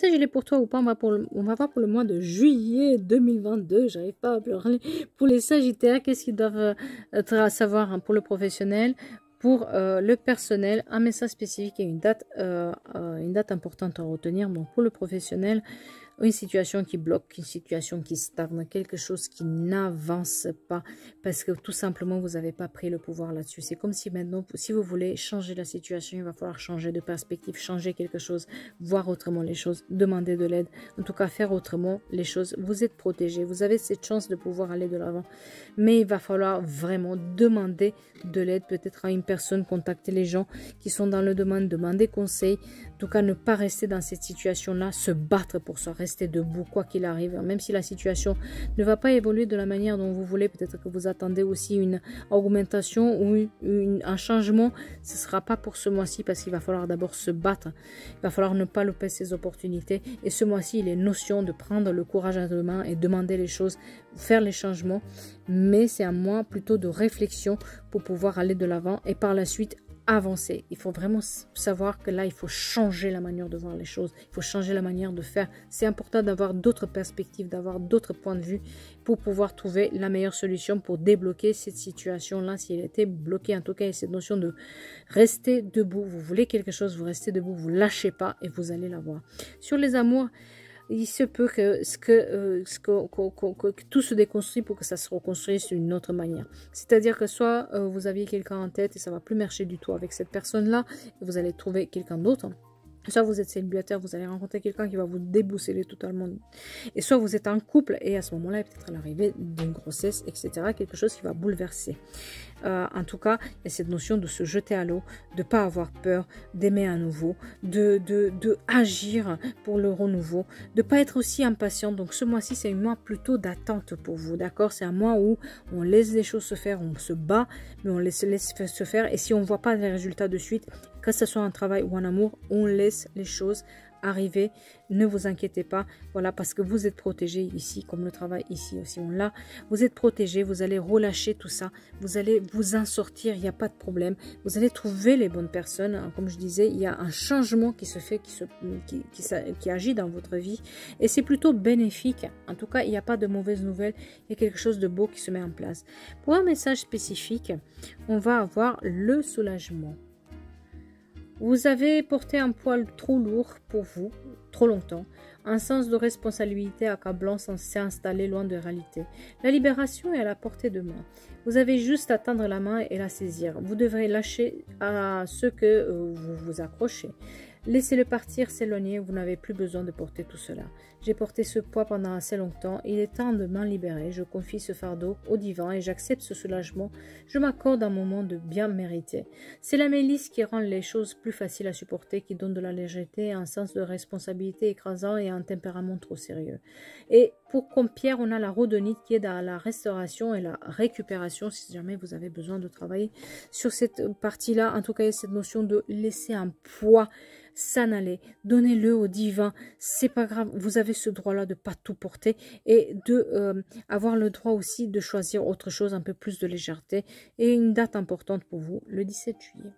Il est pour toi ou pas, on va voir pour le mois de juillet 2022. J'arrive pas à pleurer. Pour les Sagittaires, qu'est-ce qu'ils doivent savoir hein, pour le professionnel? Pour le personnel, un message spécifique et une date importante à retenir. Donc pour le professionnel, une situation qui bloque, une situation qui stagne, quelque chose qui n'avance pas parce que tout simplement vous n'avez pas pris le pouvoir là-dessus. C'est comme si maintenant, si vous voulez changer la situation, il va falloir changer de perspective, changer quelque chose, voir autrement les choses, demander de l'aide, en tout cas faire autrement les choses. Vous êtes protégé, vous avez cette chance de pouvoir aller de l'avant, mais il va falloir vraiment demander de l'aide, peut-être à une personne, contacter les gens qui sont dans le domaine, demander conseil, en tout cas ne pas rester dans cette situation-là, se battre pour ça, rester debout quoi qu'il arrive, même si la situation ne va pas évoluer de la manière dont vous voulez, peut-être que vous attendez aussi une augmentation ou un changement, ce ne sera pas pour ce mois-ci parce qu'il va falloir d'abord se battre, il va falloir ne pas louper ces opportunités et ce mois-ci il est notion de prendre le courage à deux mains et demander les choses, faire les changements, mais c'est un mois plutôt de réflexion pour pouvoir aller de l'avant et par la suite avancer. Il faut vraiment savoir que là, il faut changer la manière de voir les choses. Il faut changer la manière de faire. C'est important d'avoir d'autres perspectives, d'avoir d'autres points de vue pour pouvoir trouver la meilleure solution pour débloquer cette situation-là. Si elle était bloquée, en tout cas, il y a cette notion de rester debout. Vous voulez quelque chose, vous restez debout, vous lâchez pas et vous allez l'avoir. Sur les amours, il se peut que, que tout se déconstruit pour que ça se reconstruise d'une autre manière. C'est-à-dire que soit vous aviez quelqu'un en tête et ça va plus marcher du tout avec cette personne-là, et vous allez trouver quelqu'un d'autre. Soit vous êtes célibataire, vous allez rencontrer quelqu'un qui va vous déboussoler totalement. Et soit vous êtes en couple et à ce moment-là, peut-être l'arrivée d'une grossesse, etc. Quelque chose qui va bouleverser. En tout cas, il y a cette notion de se jeter à l'eau, de ne pas avoir peur, d'aimer à nouveau, de agir pour le renouveau, de ne pas être aussi impatient. Donc ce mois-ci, c'est un mois plutôt d'attente pour vous, d'accord? C'est un mois où on laisse les choses se faire, on se bat, mais on laisse se faire. Et si on ne voit pas les résultats de suite, que ce soit en travail ou en amour, on laisse les choses arriver, ne vous inquiétez pas, voilà, parce que vous êtes protégé ici, comme le travail ici aussi on l'a, vous êtes protégé, vous allez relâcher tout ça, vous allez vous en sortir, il n'y a pas de problème, vous allez trouver les bonnes personnes, hein, comme je disais, il y a un changement qui se fait, qui agit dans votre vie, et c'est plutôt bénéfique, en tout cas il n'y a pas de mauvaises nouvelles, il y a quelque chose de beau qui se met en place. Pour un message spécifique, on va avoir le soulagement. Vous avez porté un poids trop lourd pour vous, trop longtemps. Un sens de responsabilité accablant s'est installé loin de réalité. La libération est à la portée de main. Vous avez juste à tendre la main et la saisir. Vous devrez lâcher à ceux que vous vous accrochez. Laissez-le partir, s'éloigner, vous n'avez plus besoin de porter tout cela. J'ai porté ce poids pendant assez longtemps, il est temps de m'en libérer. Je confie ce fardeau au divin et j'accepte ce soulagement. Je m'accorde un moment de bien mérité. C'est la mélisse qui rend les choses plus faciles à supporter, qui donne de la légèreté, un sens de responsabilité écrasant et un tempérament trop sérieux. Et pour Pierre, on a la rhodonite qui est dans la restauration et la récupération, si jamais vous avez besoin de travailler sur cette partie-là. En tout cas, il y a cette notion de laisser un poids s'en aller, donnez-le au divin, c'est pas grave, vous avez ce droit-là de pas tout porter et de avoir le droit aussi de choisir autre chose, un peu plus de légèreté et une date importante pour vous, le 17 juillet.